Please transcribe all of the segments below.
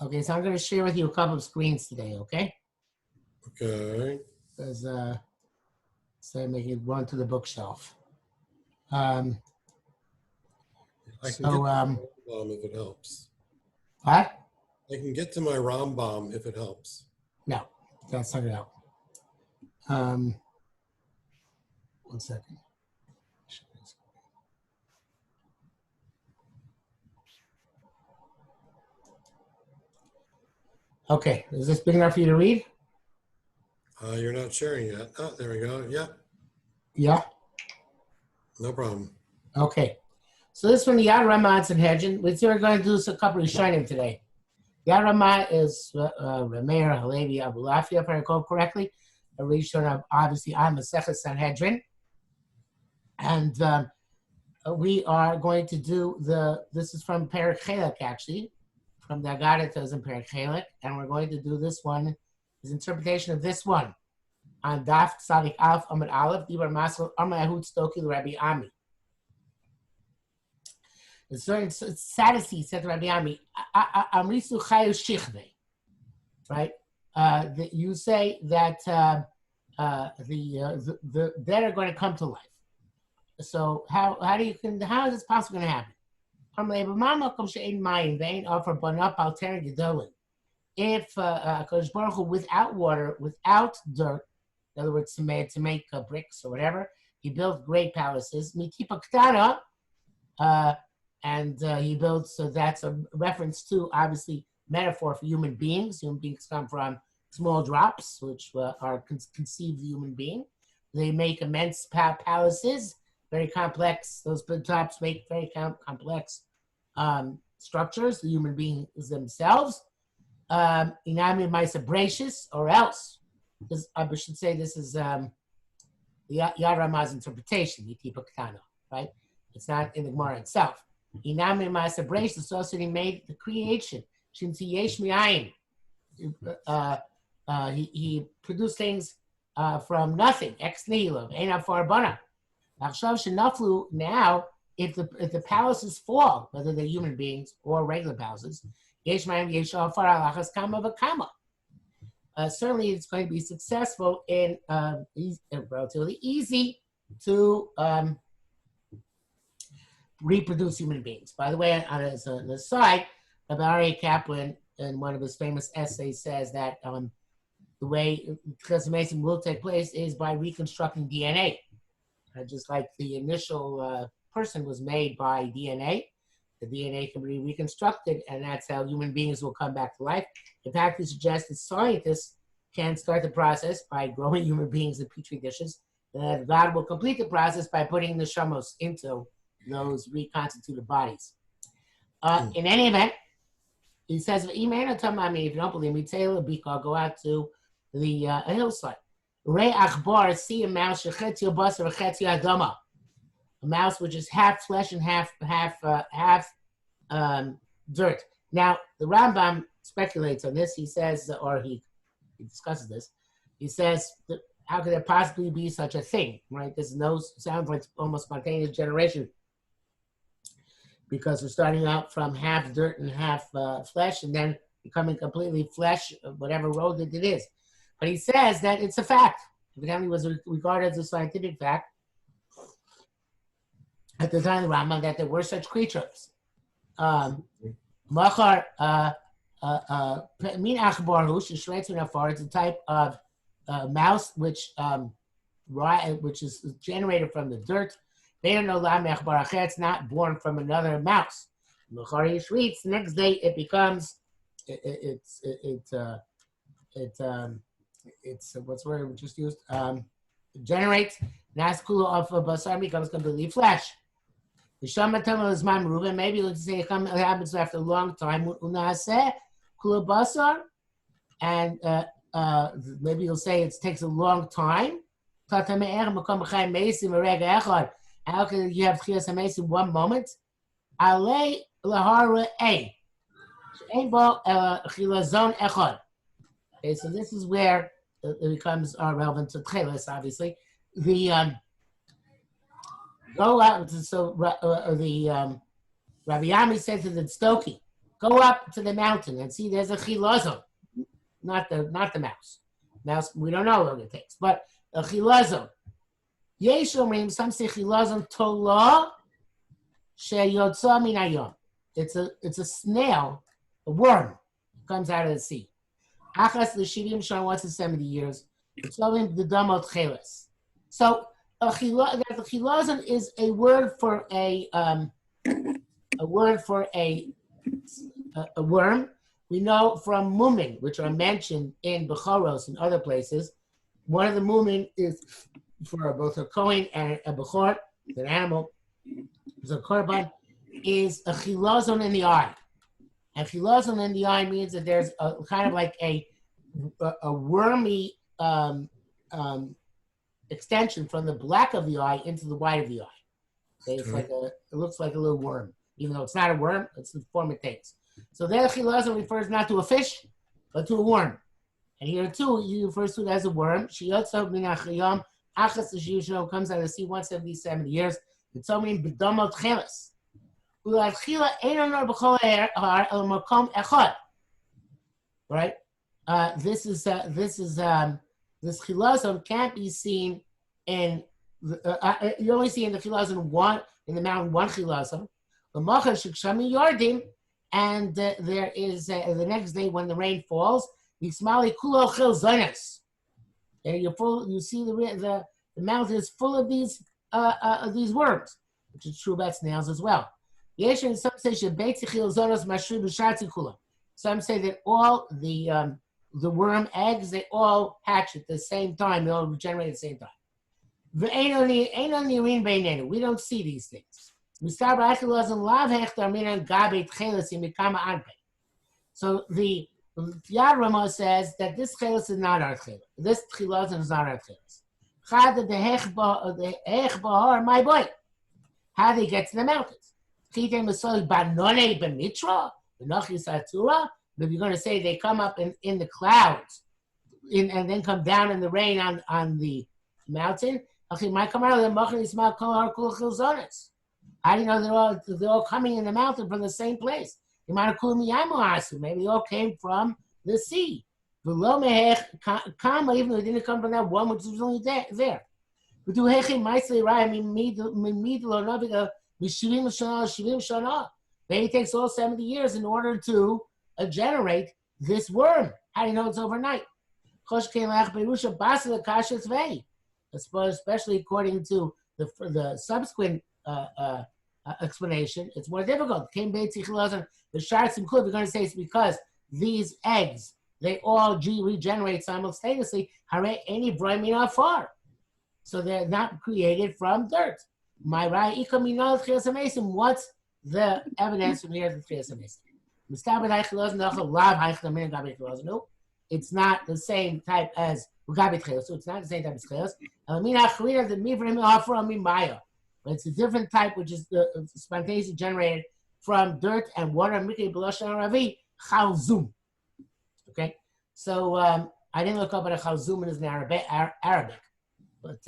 Okay, so I'm going to share with you a couple of screens today, okay? Okay. Because, so make it run to the bookshelf. I can get to my Rambam if it helps. What? I can get to my Rambam if it helps. No, that's not going to help. 1 second. Okay, is this big enough for you to read? You're not sharing yet. Oh, there we go. Yeah. Yeah? No problem. Okay. So this is from the Yad Rama and Sanhedrin. We're going to do a couple of Rishonim today. Yad Rama is Rameir Halevi Abulafia, if I recall correctly. A Rishon, obviously, on the Sanhedrin. And we are going to do this is from Perek Chelek, actually, from the Agaritas in Perek Chelek. And we're going to do this one, his interpretation of this one. On Daf Tzadik Alf Amud Aleph, Dibar Masel, Ahuu, Tsdoki, Rabbi Ami. It's saddest he said to Rabbi Ami, Amritu Chayu Shichve, right? You say that the dead are going to come to life. So how is this possible going to happen? במקום שאין מאין ואין העפר בנה פלטרין גדולים. If Kodesh Baruch Hu, without water, without dirt, in other words, to make bricks or whatever, he built great palaces. Mitipa Ktana, and he built, so that's a reference to, obviously, metaphor for human beings. Human beings come from small drops, which are conceived human being. They make immense palaces, very complex. Those drops make very complex structures, the human beings themselves. Inami Maisa Berashit, or else, I should say this is the Yad Rama's interpretation, Mitipa K'tana, right? It's not in the Gemara itself. Inami Maisa Berashit, it's also he made the creation. Shinti Yesh Me'ain. He produced things from nothing, ex nihilo, ein afar bana. עכשיו שנפלו, now, if the palaces fall, whether they're human beings or regular palaces, yesh ma'im yesh afar alachas kama v'kama. Certainly, it's going to be successful in relatively easy to reproduce human beings. By the way, as an aside, Rabbi Kaplan, in one of his famous essays, says that the way transformation will take place is by reconstructing DNA. Just like the initial person was made by DNA, the DNA can be reconstructed, and that's how human beings will come back to life. In fact, he suggests that scientists can start the process by growing human beings in petri dishes, and that God will complete the process by putting the shamos into those reconstituted bodies. In any event, he says, if you don't believe me, go out to the hillside. Ray Achbar, see a mouse, Shachציו וחציו Adama, a mouse which is half flesh and half dirt. Now, the Rambam speculates on this. He says, or he discusses this. He says, how could there possibly be such a thing, right? This sounds like almost spontaneous generation, because we're starting out from half dirt and half flesh, and then becoming completely flesh, whatever road that it is. But he says that it's a fact. Evidently, was regarded as a scientific fact at the time of the Rambam that there were such creatures. Machar min Achbar sheshorץ v'nafar. It's a type of mouse which is generated from the dirt. It's not born from another mouse. Machar yishritz. The next day it becomes it's what's the word we just used? Generates. Naskula of basar becomes completely flesh. The shamatam is man maybe let's say it happens after a long time. Unase kula basar, and maybe you'll say it takes a long time. How can you have tchias hamesim in 1 moment? Alei lahara a. She'ein bo chilazon echad. Okay, so this is where it becomes relevant to Techeles, obviously. The go out. So the Rabbi Ami said to the Tsdoki, go up to the mountain and see there's a chilazon, not the mouse. Mouse, we don't know what it takes, but a chilazon. Yesh omrim, some say chilazon tola sheyotza min hayom. It's a snail, a worm, comes out of the sea. Achas l'shivim shana, once in 70 years. It's only the damot Techeles. So the chilazon is a word for a worm. We know from mumin, which are mentioned in Bechoros and other places. One of the mumin is for both a kohen and a bechor, an animal. So korban is a chilazon in the eye. And chilazon in the eye means that there's a kind of like a wormy extension from the black of the eye into the white of the eye. Okay? It's like it looks like a little worm, even though it's not a worm. It's the form it takes. So there, chilazon refers not to a fish, but to a worm. And here too, he refers to it as a worm. Sheyotza min hayom, achas l'shivim comes out of the sea once every 70 years. It's only b'domot Techeles. U'latchila ein nor b'chol har el makom echad. Right? This chilazon can't be seen in. You only see in the chilazon one in the mountain one chilazon. And there is the next day when the rain falls, you see the mountain is full of these worms, which is true about snails as well. Some say that all the worm eggs, they all hatch at the same time, they all regenerate at the same time. We don't see these things. So the Yad Rama says that this Techeles is not our Techeles. This chilazon is not our Techeles. My boy. How they get to the mountains? If you're going to say they come up in the clouds and then come down in the rain on the mountain, how do you know they're all coming in the mountain from the same place? Maybe they all came from the sea. Even though they didn't come from that one which was only there. Maybe it takes all 70 years in order to generate this worm. How do you know it's overnight? Especially according to the subsequent explanation, it's more difficult. We're going to say it's because these eggs, they all regenerate simultaneously. So they're not created from dirt. What's the evidence from here to Techeles Mason? It's not the same type as Techeles, so it's not the same type as Techeles. But it's a different type, which is spontaneously generated from dirt and water. Okay, so I didn't look up what a chalzum is in Arabic, but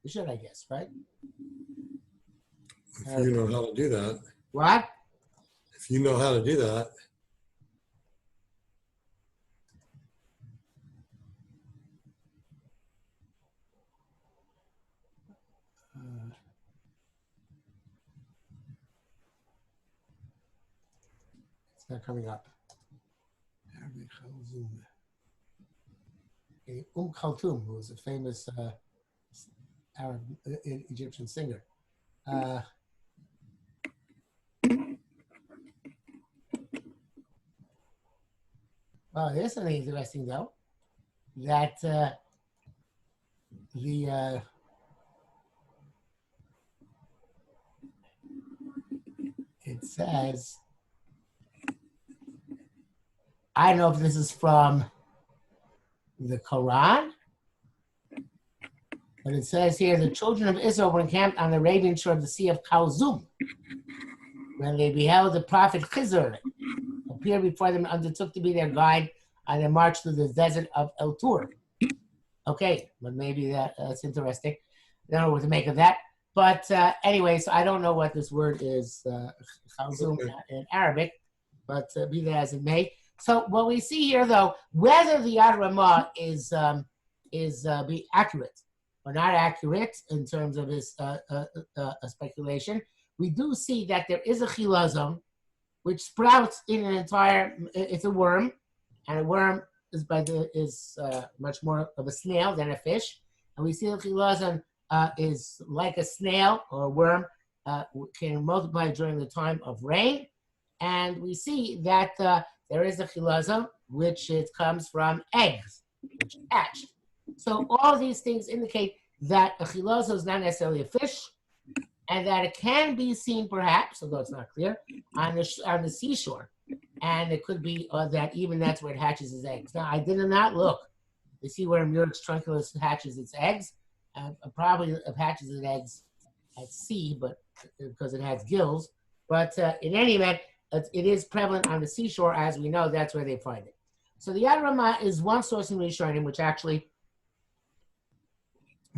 we should, I guess, right? If you know how to do that. What? If you know how to do that. It's not coming up. Arabic chalzum. Khaltoum, who was a famous Arab Egyptian singer. Well, here's something interesting, though, that it says, I don't know if this is from the Quran, but it says here, the children of Israel were encamped on the Arabian shore of the Sea of Khalzum when they beheld the prophet Khizr appear before them and undertook to be their guide on their march through the desert of El Tur. Okay, but maybe that's interesting. I don't know what to make of that. But anyway, so I don't know what this word is, Khalzum in Arabic. But be that as it may. So what we see here, though, whether the Yad Rama is be accurate or not accurate in terms of his speculation, we do see that there is a chilazon which sprouts in an entire. It's a worm, and a worm is much more of a snail than a fish, and we see the chilazon is like a snail or a worm, can multiply during the time of rain, and we see that there is a chilazon which it comes from eggs, which hatched. So all these things indicate that a chilazon is not necessarily a fish, and that it can be seen perhaps, although it's not clear, on the seashore. And it could be that even that's where it hatches its eggs. Now, I did not look to see where Murex trunculus hatches its eggs. Probably it hatches its eggs at sea, but because it has gills. But in any event, it is prevalent on the seashore, as we know. That's where they find it. So the Yad Rama is one source in Rishonim which actually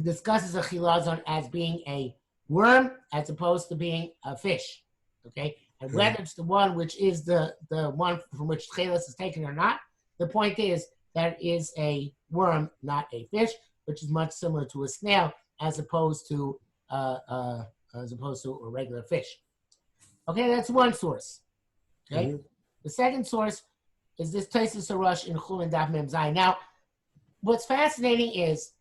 discusses a chilazon as being a worm as opposed to being a fish. Okay, and whether it's the one which is the one from which Techeles is taken or not, the point is that it is a worm, not a fish, which is much similar to a snail as opposed to a regular fish. Okay, that's one source. Okay, the second source is this Techeles Harush in Chulin Daf Mem Zayin. Now, what's fascinating is,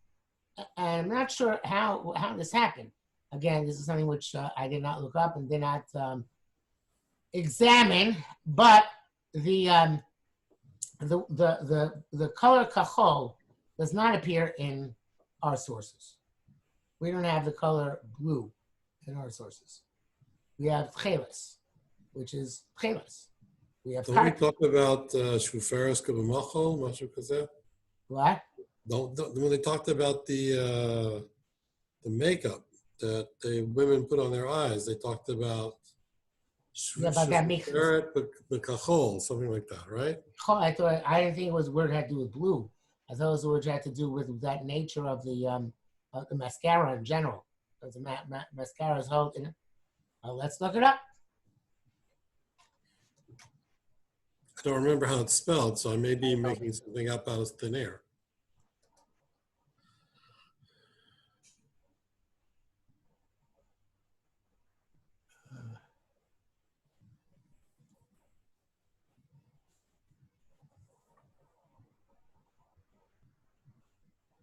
and I'm not sure how this happened. Again, this is something which I did not look up and did not examine, but the color kachol does not appear in our sources. We don't have the color blue in our sources. We have Techeles, which is Techeles. We have. Don't we talk about shuferes kabamachol, mashu kazeh? What? When they talked about the makeup that the women put on their eyes, they talked about the kachol, something like that, right? I didn't think it was a word that had to do with blue. I thought it was a word that had to do with that nature of the mascara in general. Because the mascara is held in it. Let's look it up. I don't remember how it's spelled, so I may be making something up out of thin air.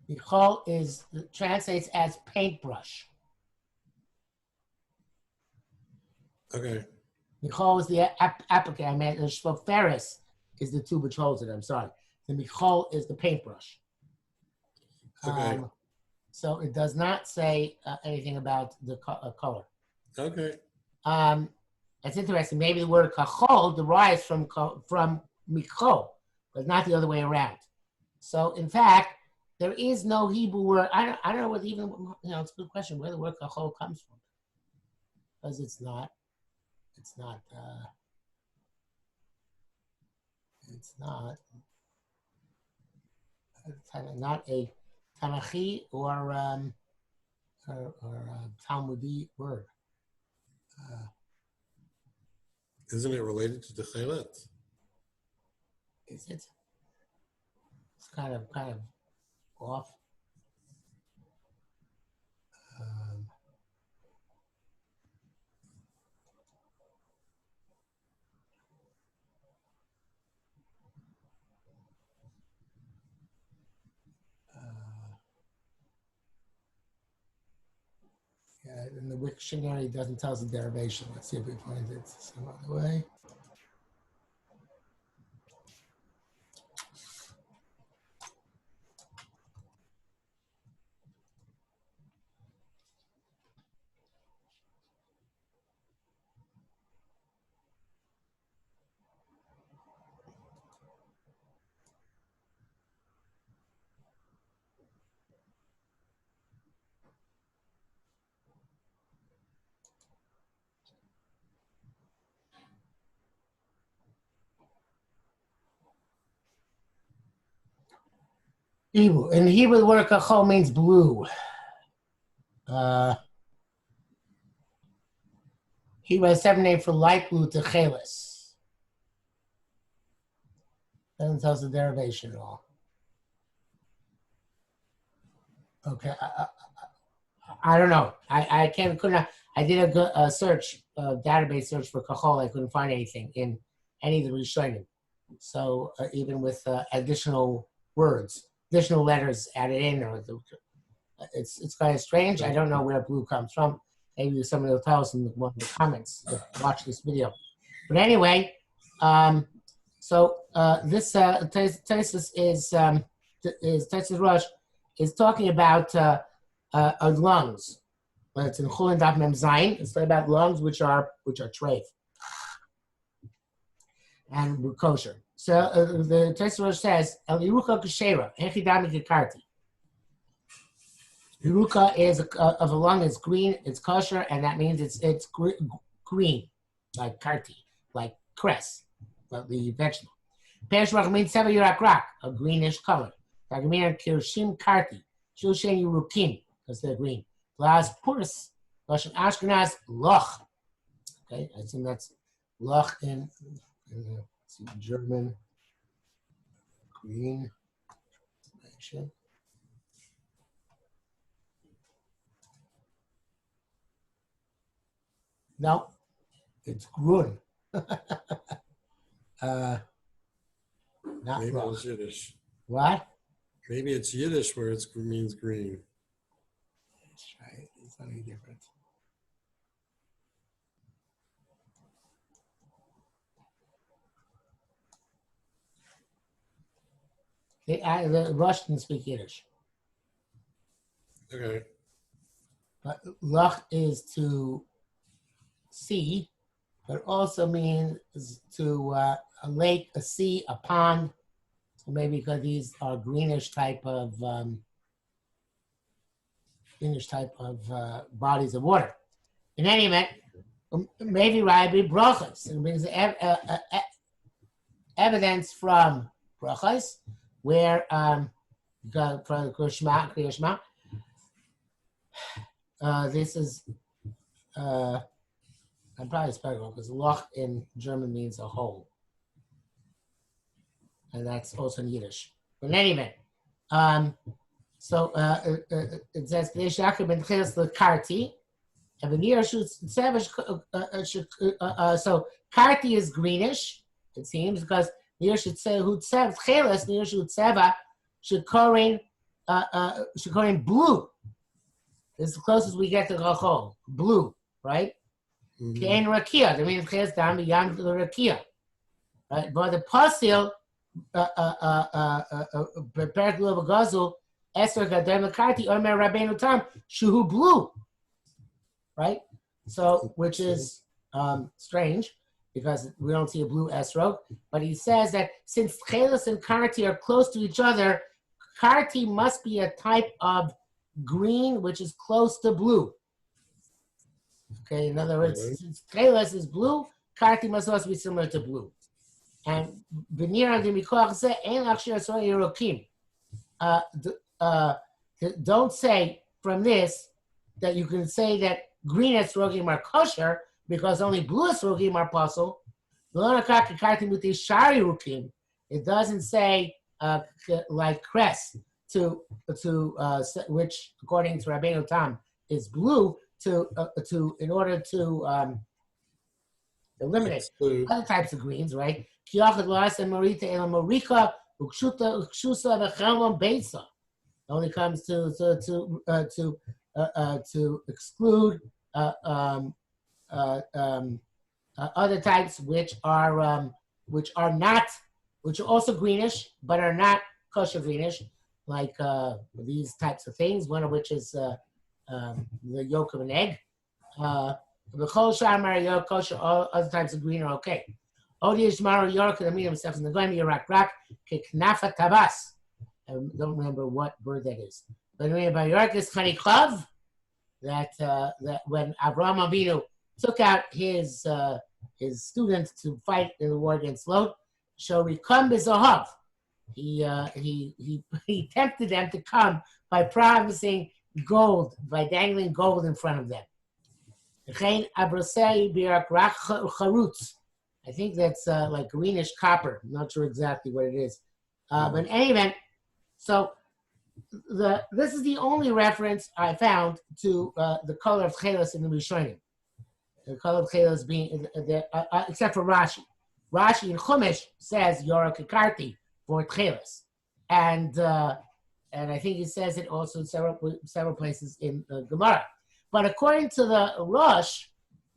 Michal translates as paintbrush. Okay. Michal is the applicator. I meant the Shvoferis is the two which holds it. I'm sorry. The Michal is the paintbrush. Okay. So it does not say anything about the color. Okay. That's interesting. Maybe the word kachol derives from Michal, but not the other way around. So in fact, there is no Hebrew word. I don't know what even, it's a good question where the word kachol comes from. Because it's not a Tanachi or Talmudi word. Isn't it related to the Techeles? Is it? It's kind of off. Yeah, and the dictionary doesn't tell us the derivation. Let's see if we find it some other way. Hebrew. In Hebrew, the word kachol means blue. Hebrew has seven names for light blue, Techeles. Doesn't tell us the derivation at all. Okay, I don't know. I couldn't. I did a search, database search for Kahol. I couldn't find anything in any of the Rishonim. So even with additional words, additional letters added in, or it's kind of strange. I don't know where blue comes from. Maybe somebody will tell us in one of the comments if you watch this video. But anyway, so this Techeles is Techeles Rosh is talking about lungs. It's in Chulin Daf Mem Zayin. It's about lungs which are treif and kosher. So the Techeles Rosh says El Yerucha Kshera Echidami Gekarti. Yerucha is of a lung is green, it's kosher, and that means it's green, like karti, like cress, like the vegetable. Pershwach means seva yurak, a greenish color. Tagamir kirshim karti, shushen yurukim, because they're green. Laz puris, Lashon Ashkenaz loch. Okay, I think that's loch in German. Green. No, it's grun. Not Maybe wrong. it's Yiddish. What? Maybe it's Yiddish where it means green. That's right. It's not any different. The Russians speak Yiddish. Okay. But lach is to see, but also means to a lake, a sea, a pond. So maybe because these are greenish type of bodies of water. In any event, maybe Rabbi brachas. It brings evidence from brachas, where this is. I'm probably spelling wrong because loch in German means a hole. And that's also in Yiddish. But in any event, so it says, so karti is greenish, it seems, because should blue. This is the closest we get to chachol, blue, right? Shein rakia. That means ches down beyond the rakia. Right? But the pasil, Perak Lu B'Gazul, Esther Gadol Makati Omer Rabbeinu Tam Shuhu blue. Right? So, which is strange because we don't see a blue esrog. But he says that since Techeles and karti are close to each other, karti must be a type of green which is close to blue. Okay, in other words, since Techeles is blue, karti must also be similar to blue. And don't say from this that you can say that green esrogim are kosher because only blue esrogim are possible. It doesn't say like cress which according to Rabbeinu Tam is blue in order to eliminate other types of greens, right? It only comes to exclude other types which are also greenish but are not kosher greenish, like these types of things. One of which is the yolk of an egg. The whole shamar york kosher. All other types of green are okay. Odish maro york and the meat himself in the goyim yorak rak keknafa tabas. I don't remember what bird that is. But anyway, by york is chanichav. That when Avraham Avinu took out his students to fight in the war against Lot, so we come bizahav. He tempted them to come by promising gold, by dangling gold in front of them. I think that's like greenish copper. I'm not sure exactly what it is. But in any event, so this is the only reference I found to the color of Techeles in the Rishonim. The color of Techeles being, except for Rashi. Rashi in Chumash says Yora Kikarti for Techeles. And I think he says it also in several places in Gemara. But according to the Rosh,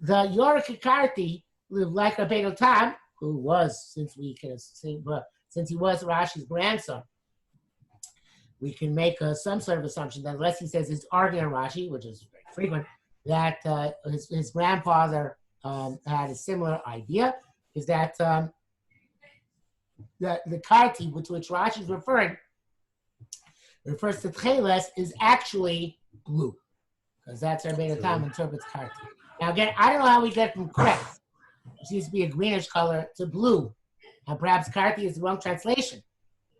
the Yora Kikarti lived like Rabbeinu Tam, who was, since he was Rashi's grandson, we can make some sort of assumption that unless he says it's arguing Rashi, which is very frequent, that his grandfather had a similar idea, is that the karti to which Rashi is referring refers to Techeles is actually blue, because that's Rabbeinu Tam interprets karti. Now again, I don't know how we get from crest, which seems to be a greenish color, to blue, and perhaps karti is the wrong translation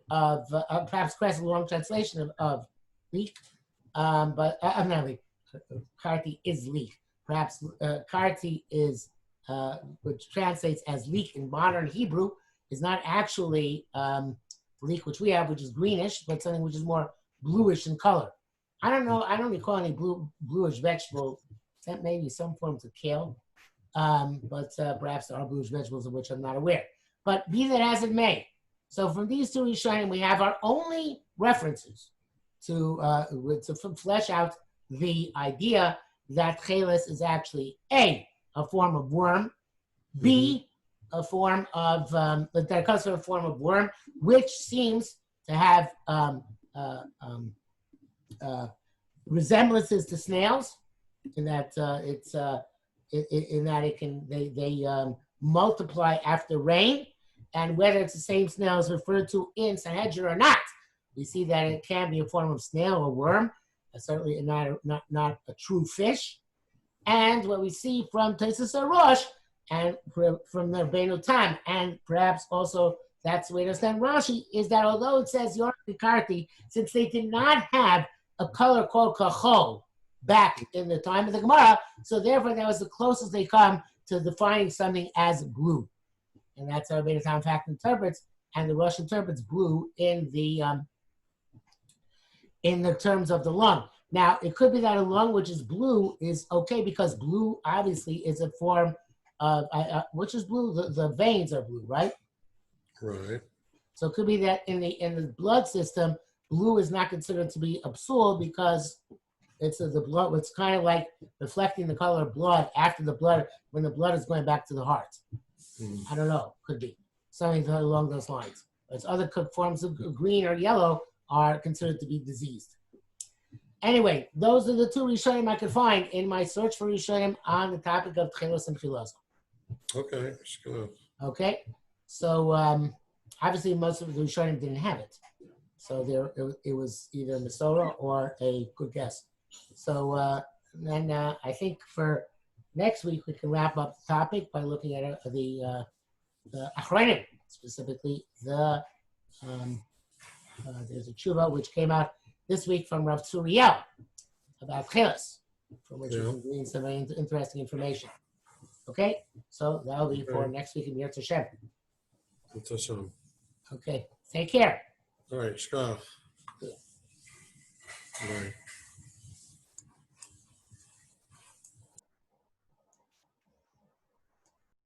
of perhaps crest is the wrong translation of leek, but I'm not leek. Karti is leek. Perhaps karti is which translates as leek in modern Hebrew is not actually leek, which we have, which is greenish, but something which is more bluish in color. I don't know. I don't recall any bluish vegetable, except maybe some forms of kale, but perhaps there are bluish vegetables of which I'm not aware. But be that as it may, so from these two Rishonim, we have our only references to flesh out the idea that Techeles is actually a form of worm, B, a form of that comes from a form of worm, which seems to have resemblances to snails, in that they multiply after rain, and whether it's the same snails referred to in Sanhedrin or not, we see that it can be a form of snail or worm, certainly not a true fish. And what we see from Tesis Rosh and from the Rabbeinu Tam, and perhaps also that's the way to understand Rashi, is that although it says Yor Pikarti, since they did not have a color called Kachol back in the time of the Gemara, so therefore that was the closest they come to defining something as blue. And that's how Rabbeinu Tam in fact interprets, and the Rosh interprets blue in the terms of the lung. Now, it could be that a lung which is blue is okay, because blue obviously is a form of, which is blue? The veins are blue, right? Right. So it could be that in the blood system, blue is not considered to be a psul because it's the blood. It's kind of like reflecting the color of blood after the blood, when the blood is going back to the heart. I don't know. Could be something along those lines. But other forms of green or yellow are considered to be diseased. Anyway, those are the two Rishonim I could find in my search for Rishonim on the topic of Techeles and Techeles. Okay, good. Okay, so obviously most of the Rishonim didn't have it, so it was either Masorah or a good guess. So then I think for next week we can wrap up the topic by looking at the Achronim, specifically there's a tshuva which came out this week from Rav Tzuriel about Techeles, from which we can glean some very interesting information. Okay, so that'll be for next week in Yad Rama. Okay, take care. All right, shkach. Bye.